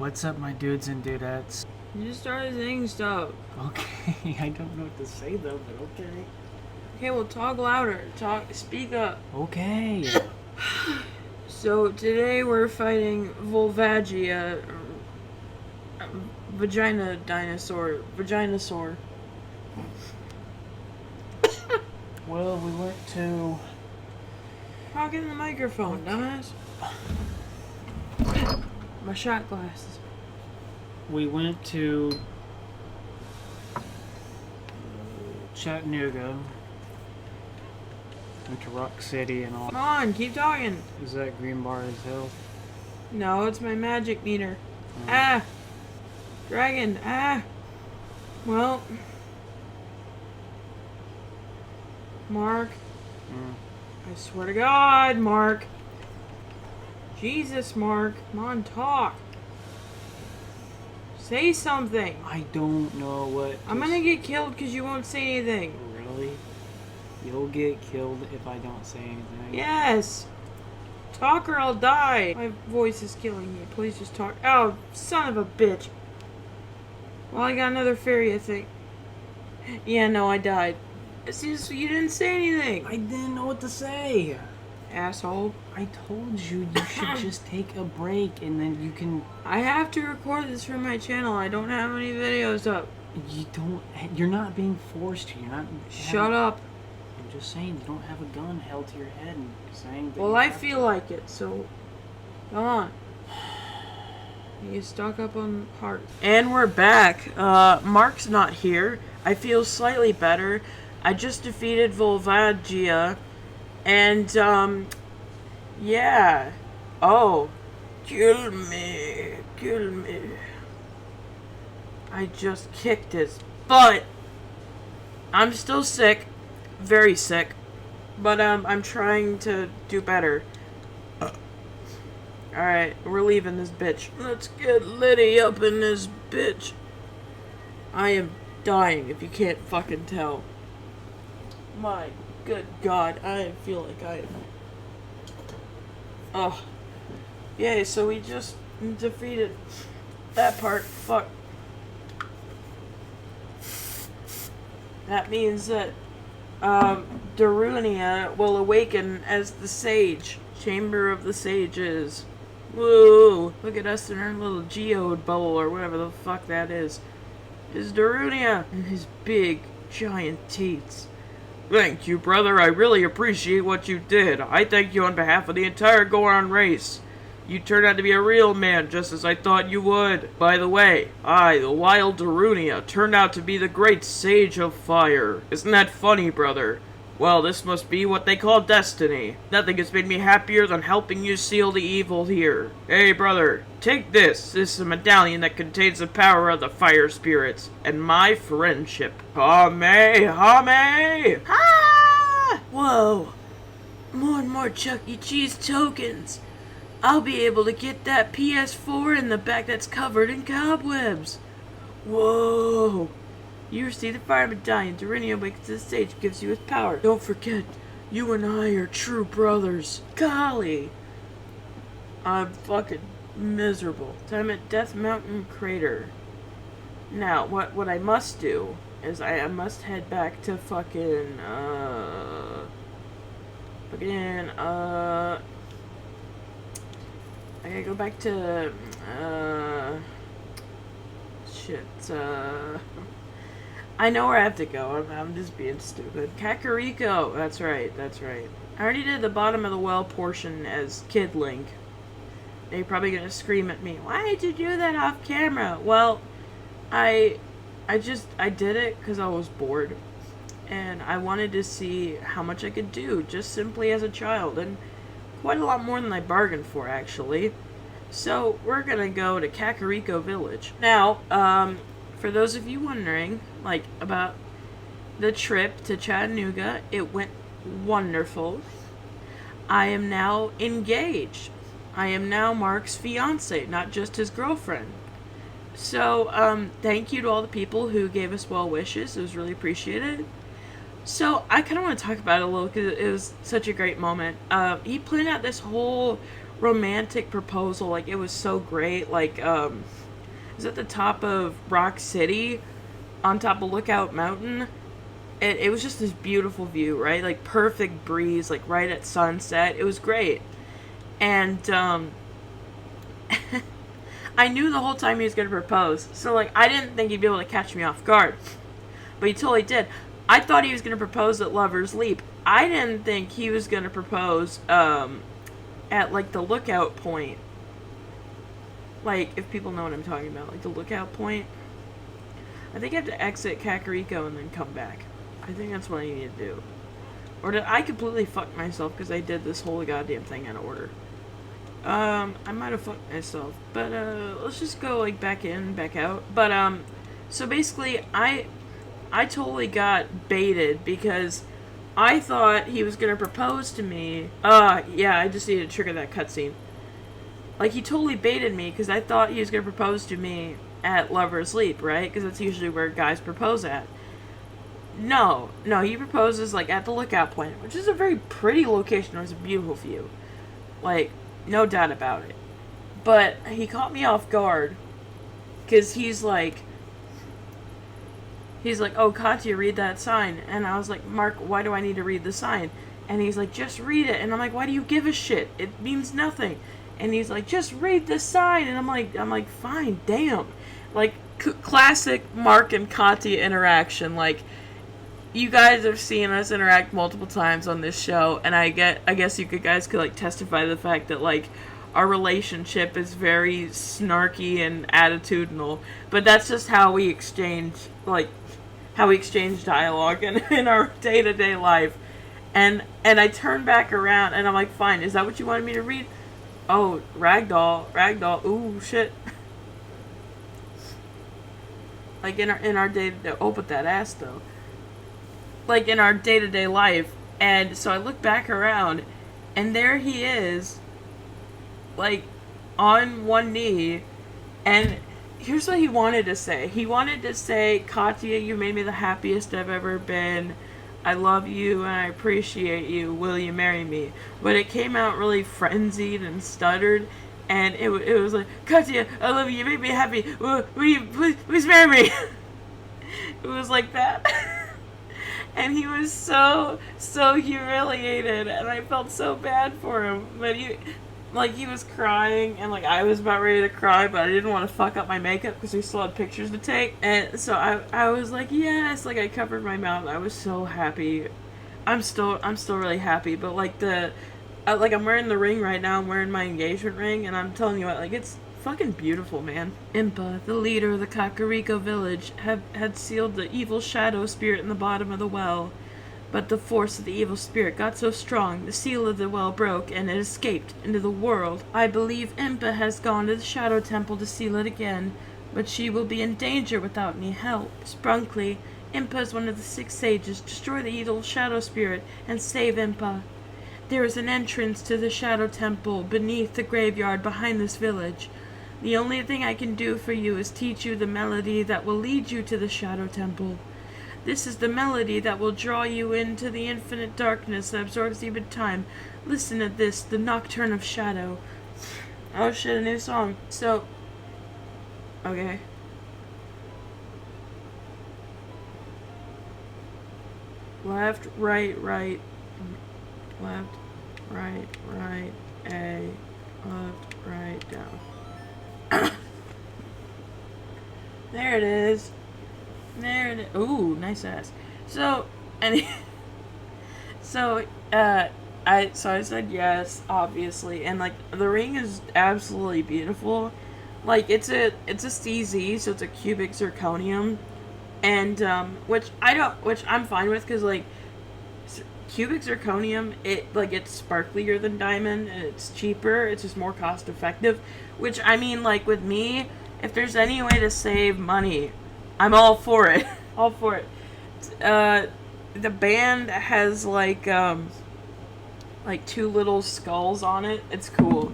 What's up, my dudes and dudettes? You just started saying stuff. Okay, I don't know what to say though, but okay. Okay, well, talk louder. Speak up. Okay. So, today we're fighting Volvagia, vagina dinosaur. Vaginosaur. Well, we went to... Talk in the microphone, dumbass. My shot glasses. We went to... Chattanooga. Went to Rock City and all. Come on, keep talking. Is that Green Bar is Hill? No, it's my magic meter. Ah! Dragon, ah! Well... Mark. I swear to God, Mark. Jesus, Mark. Come on, talk. Say something. I don't know what... I'm gonna get killed because you won't say anything. Really? You'll get killed if I don't say anything? Yes. Talk or I'll die. My voice is killing me. Please just talk. Oh, son of a bitch. Well, I got another fairy, I think. Yeah, no, I died. See, you didn't say anything. I didn't know what to say. Asshole. I told you should just take a break and then you can... I have to record this for my channel. I don't have any videos up. You're not being forced to. You're not... Shut up. I'm just saying, you don't have a gun held to your head and saying that... Well, I feel like it, so... Come on. You stuck up on heart. And we're back. Mark's not here. I feel slightly better. I just defeated Volvagia. And, yeah. Oh. Kill me. Kill me. I just kicked his butt. I'm still sick. Very sick. But, I'm trying to do better. Alright, we're leaving this bitch. Let's get Liddy up in this bitch. I am dying, if you can't fucking tell. My good God, I feel like I am... Oh. Yay, so we just defeated that part. Fuck. That means that, Darunia will awaken as the sage. Chamber of the Sages. Woo! Look at us in our little geode bubble, or whatever the fuck that is. It's Darunia and his big, giant teeth. Thank you, brother. I really appreciate what you did. I thank you on behalf of the entire Goron race. You turned out to be a real man, just as I thought you would. By the way, I, the wild Darunia, turned out to be the great Sage of Fire. Isn't that funny, brother? Well, this must be what they call destiny. Nothing has made me happier than helping you seal the evil here. Hey, brother, take this. This is a medallion that contains the power of the fire spirits and my friendship. Hame! Hame! Ah! Whoa. More and more Chuck E. Cheese tokens. I'll be able to get that PS4 in the back that's covered in cobwebs. Whoa. You receive the fire medallion. Darunia awakens to the stage, gives you his power. Don't forget, you and I are true brothers. Golly. I'm fucking miserable. Time at Death Mountain Crater. Now, what I must do is I must head back to fucking, I gotta go back to, I know where I have to go. I'm just being stupid. Kakariko. That's right. That's right. I already did the bottom of the well portion as Kid Link. They're probably gonna scream at me. Why did you do that off camera? Well, I did it because I was bored. And I wanted to see how much I could do just simply as a child. And quite a lot more than I bargained for, actually. So, we're gonna go to Kakariko Village. Now, for those of you wondering, like, about the trip to Chattanooga, it went wonderful. I am now engaged. I am now Mark's fiance, not just his girlfriend. So, thank you to all the people who gave us well wishes. It was really appreciated. So, I kind of want to talk about it a little because it was such a great moment. He planned out this whole romantic proposal. Like, it was so great. Like, it was at the top of Rock City, on top of Lookout Mountain. It was just this beautiful view, right? Like, perfect breeze, like, right at sunset. It was great. And, I knew the whole time he was going to propose. So, like, I didn't think he'd be able to catch me off guard. But he totally did. I thought he was going to propose at Lover's Leap. I didn't think he was going to propose, at, like, the lookout point. Like, if people know what I'm talking about. Like, the lookout point. I think I have to exit Kakariko and then come back. I think that's what I need to do. Or did I completely fuck myself because I did this whole goddamn thing out of order? I might have fucked myself. But, let's just go, like, back in, back out. But, so basically, I totally got baited because I thought he was gonna propose to me. Yeah, I just needed to trigger that cutscene. Like, he totally baited me because I thought he was gonna propose to me at Lover's Leap, right? Because that's usually where guys propose at. No, he proposes, like, at the lookout point, which is a very pretty location. It was a beautiful view. Like, no doubt about it. But he caught me off guard because he's like, oh, Katya, read that sign. And I was like, Mark, why do I need to read the sign? And he's like, just read it. And I'm like, why do you give a shit? It means nothing. And he's like, just read the sign. And I'm like, fine, damn. Like, classic Mark and Katya interaction. Like, you guys have seen us interact multiple times on this show, and I guess you guys could, like, testify to the fact that, like, our relationship is very snarky and attitudinal, but that's just how we exchange, dialogue in our day-to-day life. And I turn back around, and I'm like, fine, is that what you wanted me to read? Oh, ragdoll, ooh, shit. Like, in our day-to-day, oh, but that ass, though. Like, in our day-to-day life. And so I look back around, and there he is, like, on one knee, and here's what he wanted to say. He wanted to say, Katya, you made me the happiest I've ever been. I love you, and I appreciate you. Will you marry me? But it came out really frenzied and stuttered, and it was like, Katya, I love you, you made me happy. Will you please marry me? It was like that. And he was so humiliated, and I felt so bad for him. But he was crying, and, like, I was about ready to cry, but I didn't want to fuck up my makeup because we still had pictures to take. And so I was like, yes, like, I covered my mouth. I was so happy. I'm still really happy, but, like, I'm wearing the ring right now. I'm wearing my engagement ring, and I'm telling you what, like, it's fucking beautiful, man. Impa, the leader of the Kakariko village, had sealed the evil shadow spirit in the bottom of the well. But the force of the evil spirit got so strong, the seal of the well broke, and it escaped into the world. I believe Impa has gone to the Shadow Temple to seal it again, but she will be in danger without any help. Sprunkly, Impa is one of the 6 sages. Destroy the evil shadow spirit and save Impa. There is an entrance to the Shadow Temple beneath the graveyard behind this village. The only thing I can do for you is teach you the melody that will lead you to the Shadow Temple. This is the melody that will draw you into the infinite darkness that absorbs even time. Listen to this, the Nocturne of Shadow. Oh shit, a new song. So, okay. Left, right, left, right, A, left, right, down. There it is. Ooh, nice ass. So, I said yes, obviously, and, like, the ring is absolutely beautiful. Like, it's a CZ, so it's a cubic zirconium, and which I'm fine with, because, like, cubic zirconium, it's sparklier than diamond, and it's cheaper. It's just more cost effective. Which, I mean, like, with me, if there's any way to save money, I'm all for it. All for it. The band has, like 2 little skulls on it. It's cool.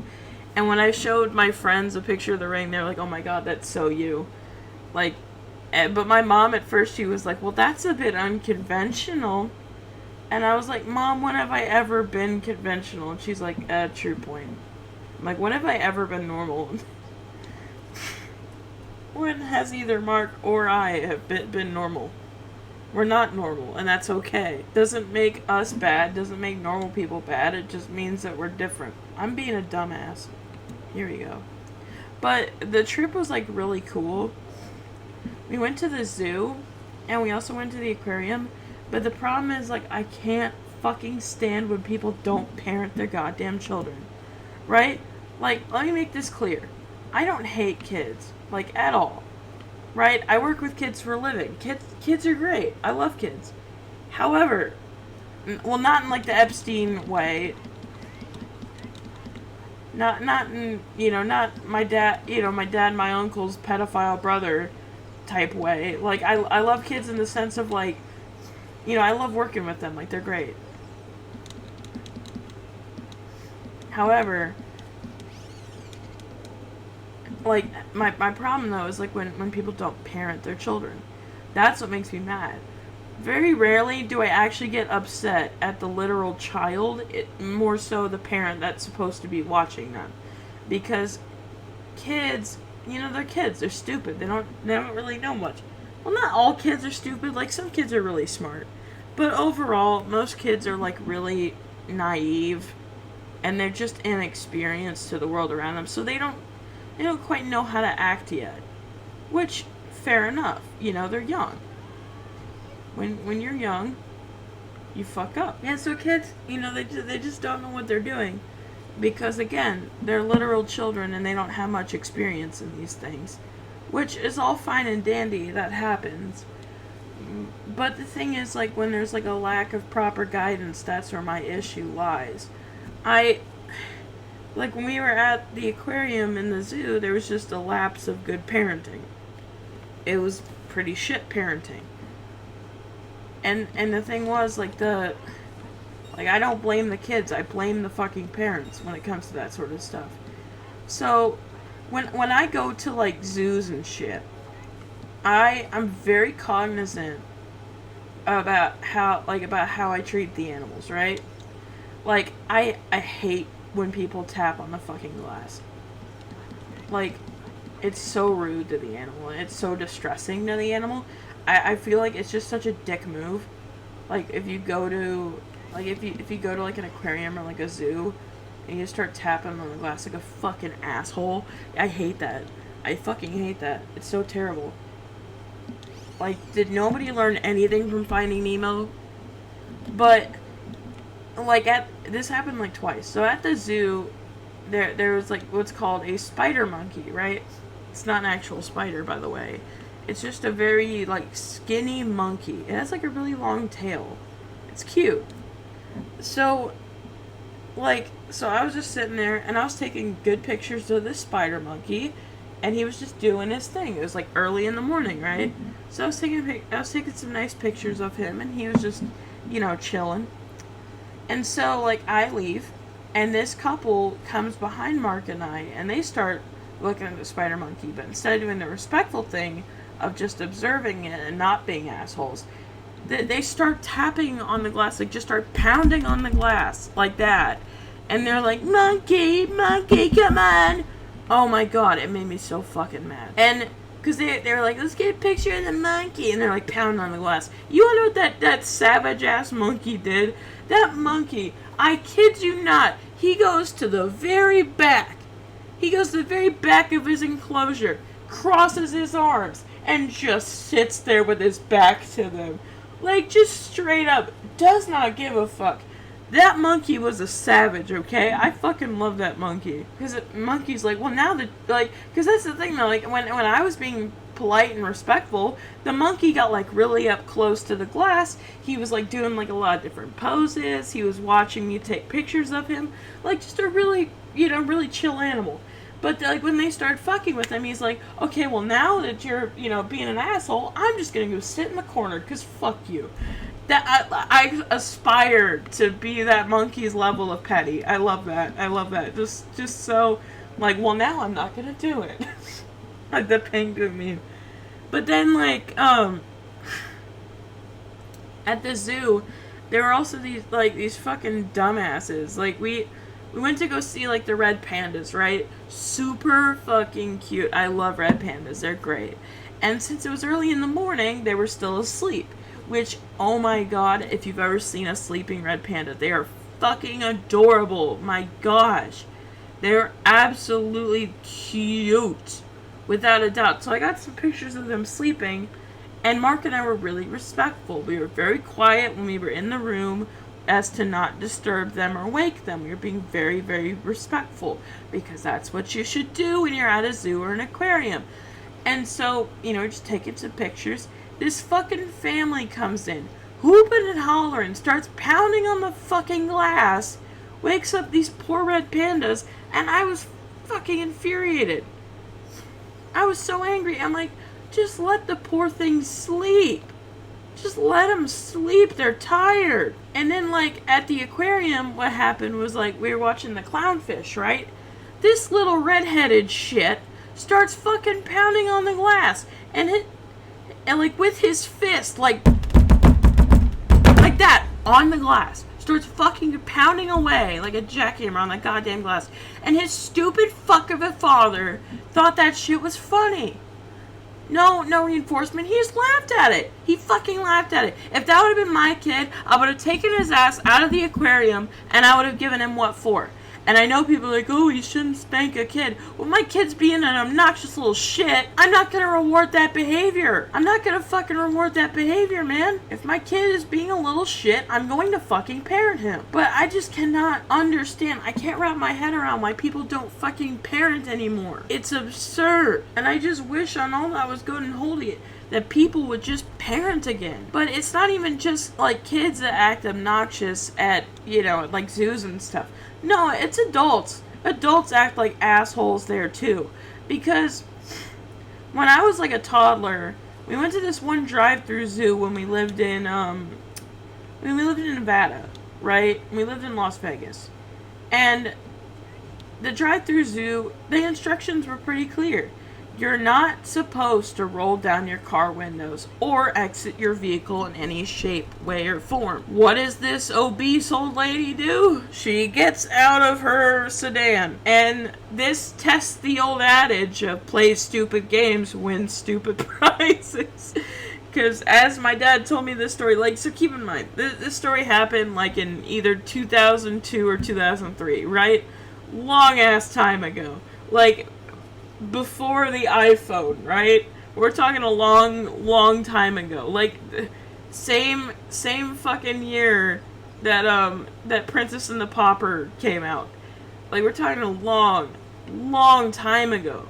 And when I showed my friends a picture of the ring, they're like, oh my god, that's so you. Like, but my mom at first, she was like, well, that's a bit unconventional. And I was like, Mom, when have I ever been conventional? And she's like, true point. I'm like, when have I ever been normal? When has either Mark or I have been normal? We're not normal, and that's okay. Doesn't make us bad, doesn't make normal people bad, it just means that we're different. I'm being a dumbass. Here we go. But the trip was like really cool. We went to the zoo, and we also went to the aquarium, but the problem is, like, I can't fucking stand when people don't parent their goddamn children. Right? Like, let me make this clear. I don't hate kids, like, at all. Right? I work with kids for a living. Kids are great. I love kids. However, well, not in, like, the Epstein way. Not in, not my dad, my uncle's pedophile brother type way. Like, I love kids in the sense of, like, I love working with them. Like, they're great. However, like, my problem, though, is, like, when people don't parent their children. That's what makes me mad. Very rarely do I actually get upset at the literal child, more so the parent that's supposed to be watching them. Because kids, they're kids. They're stupid. They don't really know much. Well, not all kids are stupid. Like, some kids are really smart. But overall, most kids are, like, really naive. And they're just inexperienced to the world around them. So they don't quite know how to act yet. Which, fair enough. They're young. When you're young, you fuck up. Yeah, so kids, they just don't know what they're doing. Because, again, they're literal children and they don't have much experience in these things. Which is all fine and dandy, that happens. But the thing is, like, when there's, like, a lack of proper guidance, that's where my issue lies. Like, when we were at the aquarium in the zoo, there was just a lapse of good parenting. It was pretty shit parenting. And the thing was, like, I don't blame the kids, I blame the fucking parents when it comes to that sort of stuff. So, when I go to, like, zoos and shit, I'm very cognizant about how I treat the animals, right? Like, I hate when people tap on the fucking glass. Like, it's so rude to the animal, and it's so distressing to the animal. I feel like it's just such a dick move. Like, if you go to, like, if you go to, like, an aquarium or, like, a zoo, and you start tapping on the glass like a fucking asshole, I hate that. I fucking hate that. It's so terrible. Like, did nobody learn anything from Finding Nemo? But, like, this happened, like, twice. So, at the zoo, there was, like, what's called a spider monkey, right? It's not an actual spider, by the way. It's just a very, like, skinny monkey. It has, like, a really long tail. It's cute. So I was just sitting there, and I was taking good pictures of this spider monkey, and he was just doing his thing. It was, like, early in the morning, right? So I was taking some nice pictures of him, and he was just, chilling. And so, like, I leave, and this couple comes behind Mark and I, and they start looking at the spider monkey, but instead of doing the respectful thing of just observing it and not being assholes, they start tapping on the glass, like, just start pounding on the glass, like that. And they're like, monkey, come on. Oh my god, it made me so fucking mad. And, because they were like, let's get a picture of the monkey. And they're like pounding on the glass. You wanna know what that savage ass monkey did? That monkey, I kid you not, he goes to the very back. He goes to the very back of his enclosure, crosses his arms, and just sits there with his back to them. Like, just straight up, does not give a fuck. That monkey was a savage, okay? I fucking love that monkey. Because monkey's like, well, now that, like, because that's the thing, though, like, when I was being polite and respectful, the monkey got, like, really up close to the glass. He was, like, doing, like, a lot of different poses. He was watching me take pictures of him. Like, just a really, really chill animal. But, like, when they started fucking with him, he's like, okay, well, now that you're, being an asshole, I'm just gonna go sit in the corner, because fuck you. That I aspire to be that monkey's level of petty. I love that. Just so, like, well, now I'm not gonna do it. Like the penguin meme. But then, like, at the zoo, there were also these fucking dumbasses. Like, We went to go see, like, the red pandas, right? Super fucking cute. I love red pandas. They're great. And since it was early in the morning, they were still asleep. Which, oh my god, if you've ever seen a sleeping red panda, they are fucking adorable. My gosh. They're absolutely cute. Without a doubt. So I got some pictures of them sleeping. And Mark and I were really respectful. We were very quiet when we were in the room, as to not disturb them or wake them. We were being very, very respectful, because that's what you should do when you're at a zoo or an aquarium. And so, just taking some pictures. This fucking family comes in, whooping and hollering, starts pounding on the fucking glass, wakes up these poor red pandas, and I was fucking infuriated. I was so angry. I'm like, just let the poor things sleep. Just let them sleep. They're tired. And then, like, at the aquarium, what happened was, like, we were watching the clownfish, right? This little redheaded shit starts fucking pounding on the glass. And like, with his fist, like that, on the glass. Starts fucking pounding away like a jackhammer on that goddamn glass. And his stupid fuck of a father thought that shit was funny. No reinforcement. He just laughed at it. He fucking laughed at it. If that would have been my kid, I would have taken his ass out of the aquarium and I would have given him what for. And I know people are like, oh, you shouldn't spank a kid. Well, my kid's being an obnoxious little shit. I'm not going to reward that behavior. I'm not going to fucking reward that behavior, man. If my kid is being a little shit, I'm going to fucking parent him. But I just cannot understand. I can't wrap my head around why people don't fucking parent anymore. It's absurd. And I just wish on all that was good and holy that people would just parent again. But it's not even just like kids that act obnoxious at, like zoos and stuff. No, it's adults. Adults act like assholes there too. Because when I was like a toddler, we went to this one drive-through zoo when we lived in Nevada, right? We lived in Las Vegas. And the drive-through zoo, the instructions were pretty clear. You're not supposed to roll down your car windows or exit your vehicle in any shape, way, or form. What does this obese old lady do? She gets out of her sedan. And this tests the old adage of play stupid games, win stupid prizes. Because as my dad told me this story, like, so keep in mind, this story happened like in either 2002 or 2003, right? Long ass time ago. Like, before the iPhone, right? We're talking a long time ago. Like, same fucking year that Princess and the Pauper came out. Like, we're talking a long time ago.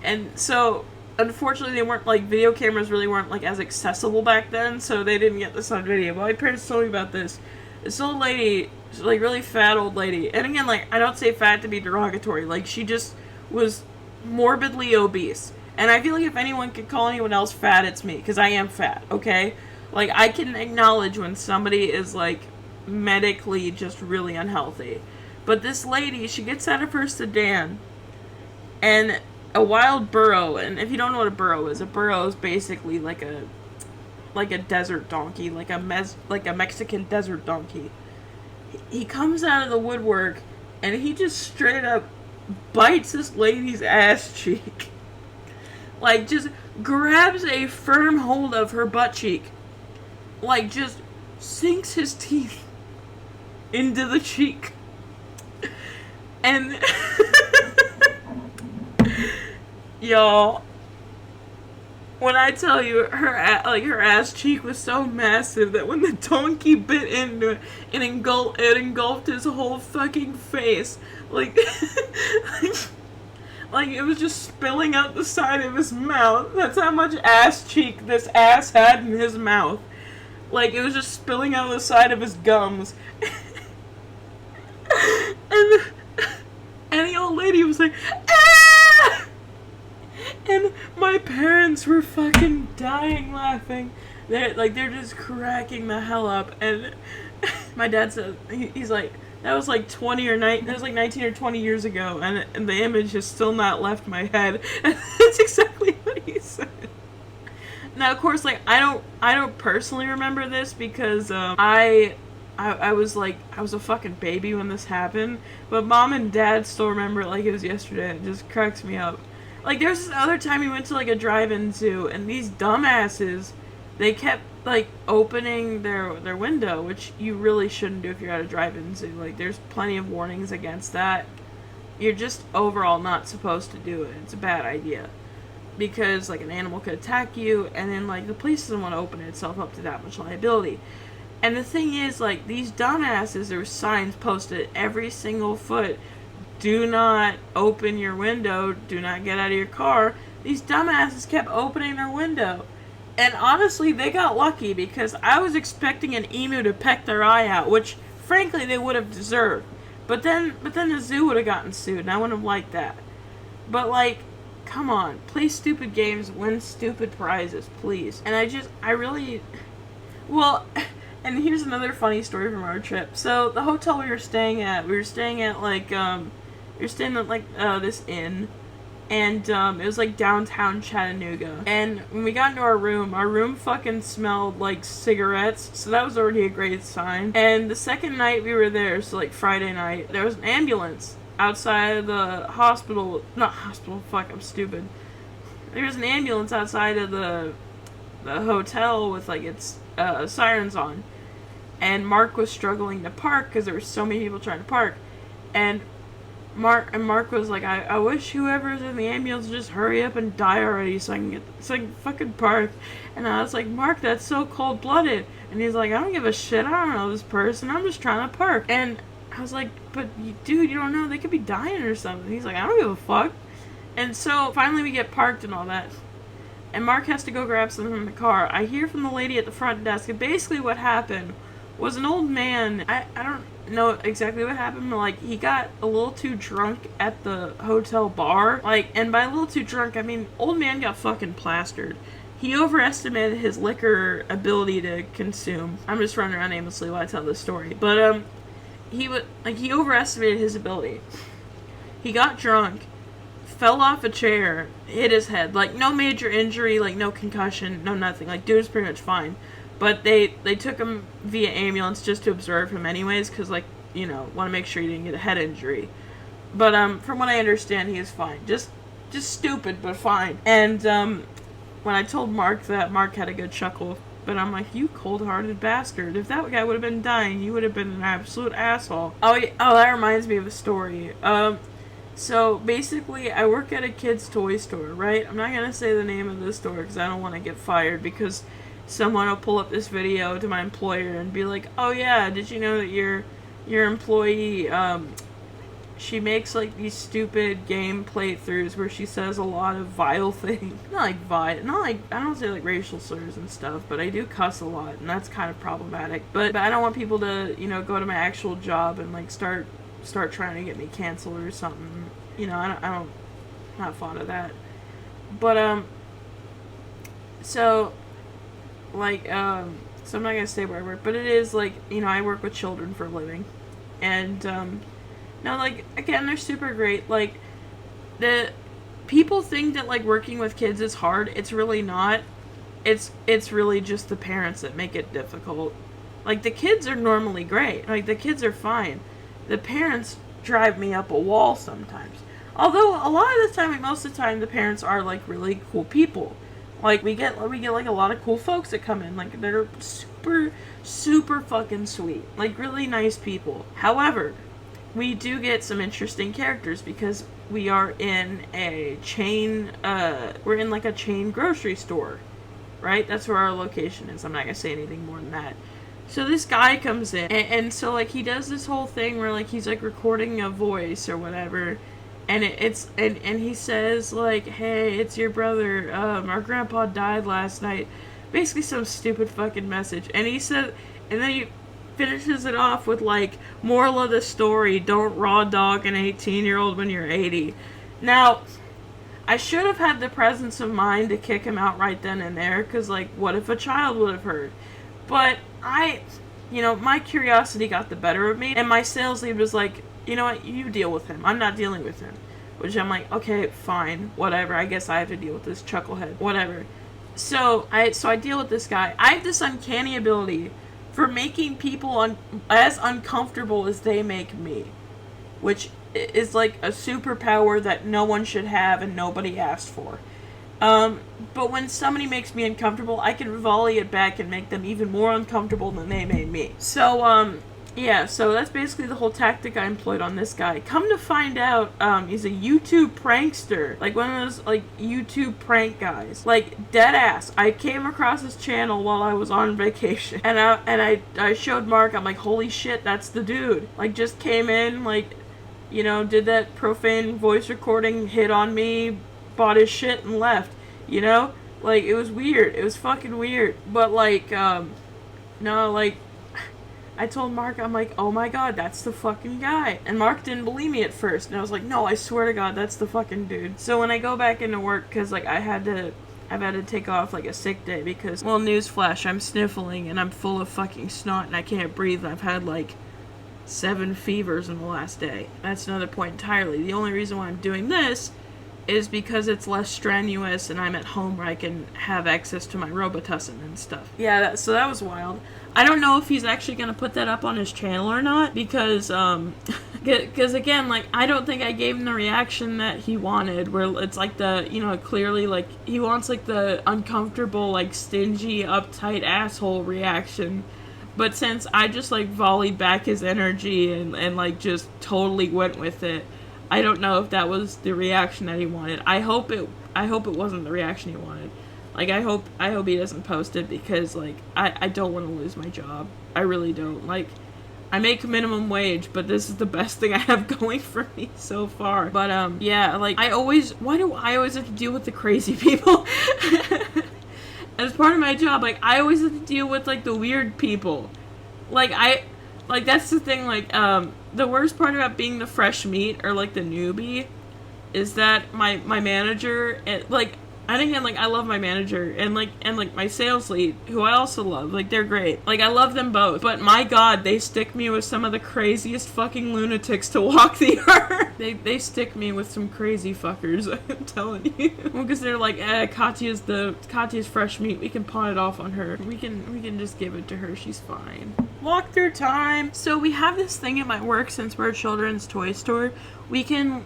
And so, unfortunately, they weren't, like, video cameras really weren't, like, as accessible back then, so they didn't get this on video. But my parents told me about this. This old lady, like, really fat old lady. And again, like, I don't say fat to be derogatory. Like, she just was morbidly obese. And I feel like if anyone could call anyone else fat, it's me. Because I am fat, okay? Like, I can acknowledge when somebody is, like, medically just really unhealthy. But this lady, she gets out of her sedan, and a wild burro, and if you don't know what a burro is basically like a desert donkey, like a Mexican desert donkey. He comes out of the woodwork, and he just straight up bites this lady's ass cheek. Like, just grabs a firm hold of her butt cheek. Like, just sinks his teeth into the cheek. And y'all, when I tell you her ass cheek was so massive that when the donkey bit into it, it engulfed his whole fucking face. Like, like it was just spilling out the side of his mouth. That's how much ass cheek this ass had in his mouth. Like, it was just spilling out the side of his gums. And the old lady was like, ah! And my parents were fucking dying laughing. They're just cracking the hell up. And my dad said, he's like, that was like 19 or 20 years ago, and the image has still not left my head. And that's exactly what he said. Now, of course, like, I don't personally remember this because I I was a fucking baby when this happened, but Mom and Dad still remember it like it was yesterday. It just cracks me up. Like, there was this other time we went to, like, a drive-in zoo, and these dumbasses, they kept, like, opening their window, which you really shouldn't do if you're at a drive-in zoo. Like, there's plenty of warnings against that. You're just overall not supposed to do it. It's a bad idea. Because, like, an animal could attack you, and then, like, the police doesn't want to open itself up to that much liability. And the thing is, like, these dumbasses, there were signs posted at every single foot. Do not open your window. Do not get out of your car. These dumbasses kept opening their window. And honestly, they got lucky because I was expecting an emu to peck their eye out, which, frankly, they would have deserved. But then the zoo would have gotten sued, and I wouldn't have liked that. But, like, come on. Play stupid games, win stupid prizes, please. And I really... Well... And here's another funny story from our trip. So, the hotel we were staying at, this inn, and, it was, like, downtown Chattanooga. And when we got into our room fucking smelled like cigarettes, so that was already a great sign. And the second night we were there, so, like, Friday night, there was an ambulance outside of the hospital, not hospital, fuck, I'm stupid. There was an ambulance outside of the hotel with, like, its, sirens on. And Mark was struggling to park because there were so many people trying to park. And Mark was like, I wish whoever's in the ambulance would just hurry up and die already so I can fucking park. And I was like, Mark, that's so cold-blooded. And he's like, I don't give a shit. I don't know this person. I'm just trying to park. And I was like, but dude, you don't know. They could be dying or something. He's like, I don't give a fuck. And so finally we get parked and all that. And Mark has to go grab something from the car. I hear from the lady at the front desk. And basically what happened was an old man, I don't know exactly what happened, but, like, he got a little too drunk at the hotel bar. Like, and by a little too drunk, I mean, old man got fucking plastered. He overestimated his liquor ability to consume. I'm just running around aimlessly while I tell this story. But, he overestimated his ability. He got drunk, fell off a chair, hit his head. Like, no major injury, like, no concussion, no nothing. Like, dude was pretty much fine. But they took him via ambulance just to observe him anyways, because, like, you know, want to make sure he didn't get a head injury. But, from what I understand, he is fine. Just stupid, but fine. And, when I told Mark that, Mark had a good chuckle. But I'm like, you cold-hearted bastard. If that guy would have been dying, you would have been an absolute asshole. Oh, yeah, that reminds me of a story. So, basically, I work at a kid's toy store, right? I'm not gonna say the name of the store, because I don't want to get fired, because someone will pull up this video to my employer and be like, oh yeah, did you know that your employee, she makes, like, these stupid game playthroughs where she says a lot of vile things. I don't say, like, racial slurs and stuff, but I do cuss a lot, and that's kind of problematic. But I don't want people to, you know, go to my actual job and, like, start trying to get me canceled or something. You know, I'm not fond of that. But, so... Like, so I'm not gonna say where I work, but it is, like, you know, I work with children for a living. And, no, like, again, they're super great. Like, the people think that, like, working with kids is hard. It's really not. It's really just the parents that make it difficult. Like, the kids are normally great. Like, the kids are fine. The parents drive me up a wall sometimes. Although, a lot of the time, like, most of the time, the parents are, like, really cool people. Like, we get like a lot of cool folks that come in, like, they're super, super fucking sweet, like, really nice people. However, we do get some interesting characters because we are in a chain, we're in, like, a chain grocery store, right? That's where our location is. I'm not gonna say anything more than that. So this guy comes in, and so, like, he does this whole thing where, like, he's, like, recording a voice or whatever. And and he says, like, hey, it's your brother, our grandpa died last night. Basically some stupid fucking message. And he said, and then he finishes it off with, like, moral of the story, don't raw dog an 18-year-old when you're 80. Now, I should have had the presence of mind to kick him out right then and there, because, like, what if a child would have heard? But you know, my curiosity got the better of me, and my sales lead was like, you know what, you deal with him. I'm not dealing with him. Which I'm like, okay, fine, whatever. I guess I have to deal with this chucklehead, whatever. So I deal with this guy. I have this uncanny ability for making people as uncomfortable as they make me, which is like a superpower that no one should have and nobody asked for. But when somebody makes me uncomfortable, I can volley it back and make them even more uncomfortable than they made me. So, yeah, so that's basically the whole tactic I employed on this guy. Come to find out, he's a YouTube prankster. Like, one of those, like, YouTube prank guys. Like, dead ass. I came across his channel while I was on vacation. And I showed Mark, I'm like, holy shit, that's the dude. Like, just came in, like, you know, did that profane voice recording, hit on me, bought his shit, and left. You know? Like, it was weird. It was fucking weird. But, like, no, like, I told Mark, I'm like, oh my god, that's the fucking guy. And Mark didn't believe me at first. And I was like, no, I swear to god, that's the fucking dude. So when I go back into work, because, like, I've had to take off, like, a sick day because, well, newsflash, I'm sniffling and I'm full of fucking snot and I can't breathe. I've had, like, 7 fevers in the last day. That's another point entirely. The only reason why I'm doing this is because it's less strenuous and I'm at home where I can have access to my Robitussin and stuff. Yeah, so that was wild. I don't know if he's actually going to put that up on his channel or not, because again, like, I don't think I gave him the reaction that he wanted, where it's like the, you know, clearly, like, he wants, like, the uncomfortable, like, stingy, uptight asshole reaction. But since I just, like, volleyed back his energy and like, just totally went with it, I don't know if that was the reaction that he wanted. I hope it wasn't the reaction he wanted. Like, I hope he doesn't post it, because, like, I don't want to lose my job. I really don't. Like, I make minimum wage, but this is the best thing I have going for me so far. But, yeah, like, why do I always have to deal with the crazy people? As part of my job, like, I always have to deal with, like, the weird people. Like, that's the thing, like, the worst part about being the fresh meat, or, like, the newbie, is that my manager, like, and again, like, I love my manager, and my sales lead, who I also love, like, they're great. Like, I love them both, but my god, they stick me with some of the craziest fucking lunatics to walk the earth. They stick me with some crazy fuckers, I'm telling you. Well, because they're like, Katya's fresh meat, we can pawn it off on her. We can just give it to her, she's fine. Walk through time. So we have this thing at my work, since we're a children's toy store, we can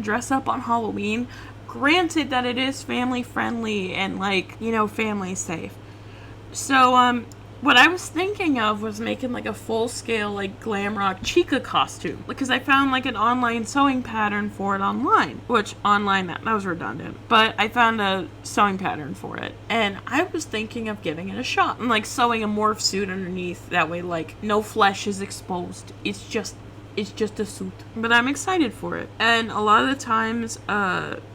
dress up on Halloween. Granted that it is family friendly and, like, you know, family safe. So, what I was thinking of was making, like, a full-scale, like, glam rock Chica costume. Because I found, like, an online sewing pattern for it online. Which, online, that was redundant. But I found a sewing pattern for it. And I was thinking of giving it a shot. And, like, sewing a morph suit underneath. That way, like, no flesh is exposed. It's just a suit. But I'm excited for it. And a lot of the times,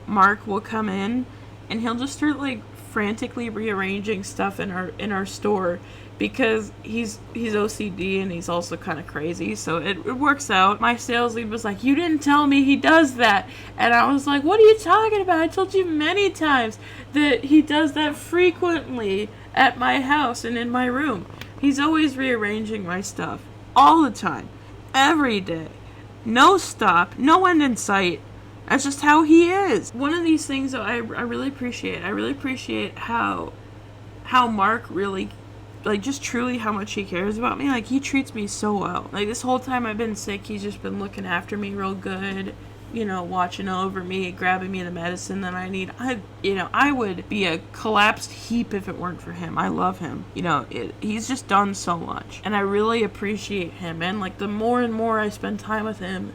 Mark will come in and he'll just start, like, frantically rearranging stuff in our store, because he's OCD and he's also kind of crazy, so it works out. My sales lead was like, you didn't tell me he does that. And I was like, what are you talking about? I told you many times that he does that frequently at my house and in my room. He's always rearranging my stuff. All the time. Every day. No stop. No end in sight. That's just how he is. One of these things that I really appreciate. I really appreciate how Mark really, like, just truly how much he cares about me. Like, he treats me so well. Like, this whole time I've been sick, he's just been looking after me real good. You know, watching over me, grabbing me the medicine that I need. I would be a collapsed heap if it weren't for him. I love him. You know, he's just done so much. And I really appreciate him. And, like, the more and more I spend time with him,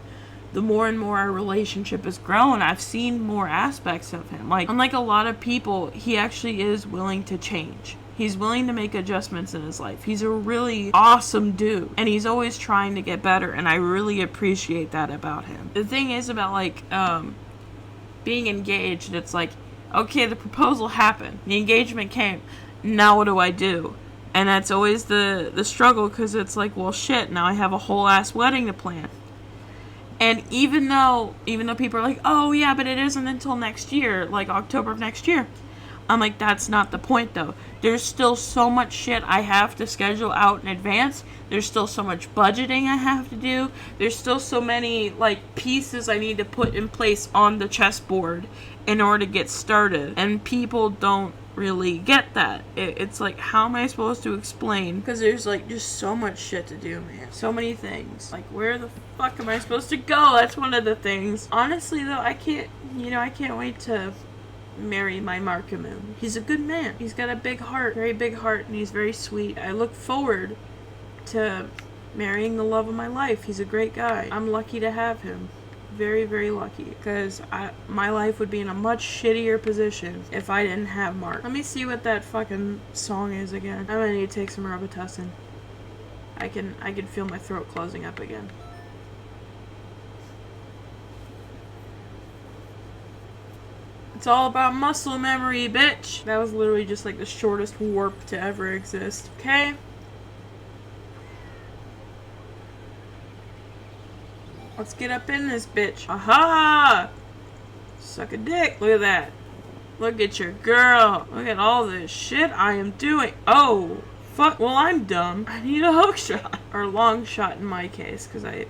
the more and more our relationship has grown. I've seen more aspects of him. Like, unlike a lot of people, he actually is willing to change. He's willing to make adjustments in his life. He's a really awesome dude. And he's always trying to get better. And I really appreciate that about him. The thing is about, like, being engaged, it's like, okay, the proposal happened. The engagement came. Now what do I do? And that's always the struggle, because it's like, well, shit, now I have a whole ass wedding to plan. And even though people are like, oh yeah, but it isn't until next year, like October of next year. I'm like, that's not the point though. There's still so much shit I have to schedule out in advance. There's still so much budgeting I have to do. There's still so many, like, pieces I need to put in place on the chessboard in order to get started. And people don't really get that. It's like, how am I supposed to explain? Because there's like just so much shit to do, man. So many things. Like, where the fuck am I supposed to go? That's one of the things. Honestly, though, I can't wait to marry my Markamu. He's a good man. He's got a big heart, very big heart, and he's very sweet. I look forward to marrying the love of my life. He's a great guy. I'm lucky to have him. Very, very lucky, because my life would be in a much shittier position if I didn't have Mark. Let me see what that fucking song is again. I'm gonna need to take some Robitussin. I can feel my throat closing up again. It's all about muscle memory, bitch! That was literally just like the shortest warp to ever exist. Okay? Let's get up in this bitch. Aha! Suck a dick. Look at that. Look at your girl. Look at all this shit I am doing. Oh, fuck. Well, I'm dumb. I need a hook shot. Or long shot in my case, because I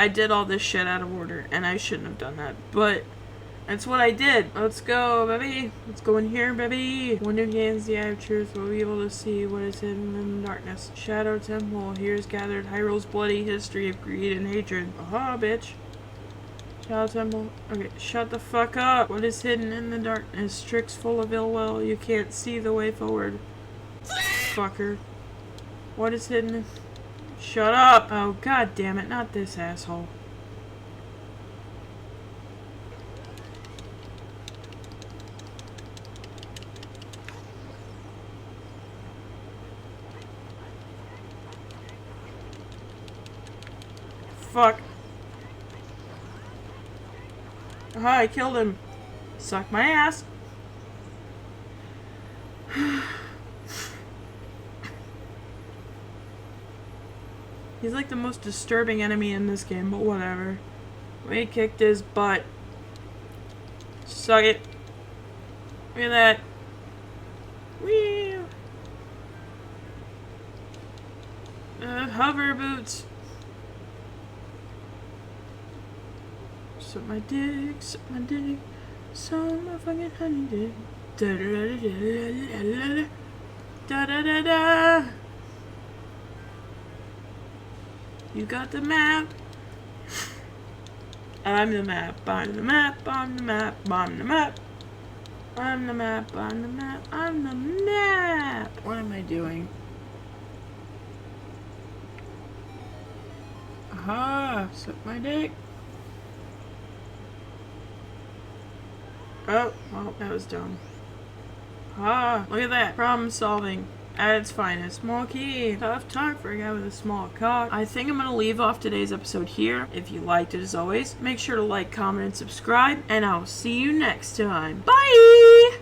did all this shit out of order, and I shouldn't have done that. But that's what I did. Let's go, baby. Let's go in here, baby. One who gains the eye of truth will be able to see what is hidden in the darkness. Shadow Temple. Here's gathered Hyrule's bloody history of greed and hatred. Aha, bitch. Shadow Temple. Okay, shut the fuck up. What is hidden in the darkness? Tricks full of ill will. You can't see the way forward. Fucker. What is hidden? Shut up. Oh, god damn it. Not this asshole. Fuck. Aha, I killed him. Suck my ass. He's like the most disturbing enemy in this game, but whatever. We kicked his butt. Suck it. Look at that. Whee! Hover boots. Suck my dick, suck my dick, suck my fucking honey dick. Da da da da da da da da. You got the map. I'm the map, I'm the map, I'm the map, I'm the map. I'm the map, I'm the map, I'm the map. What am I doing? Aha, suck my dick. Oh, well, that was dumb. Ah, look at that. Problem solving at its finest. Small key. Tough talk for a guy with a small cock. I think I'm going to leave off today's episode here. If you liked it, as always, make sure to like, comment, and subscribe. And I'll see you next time. Bye!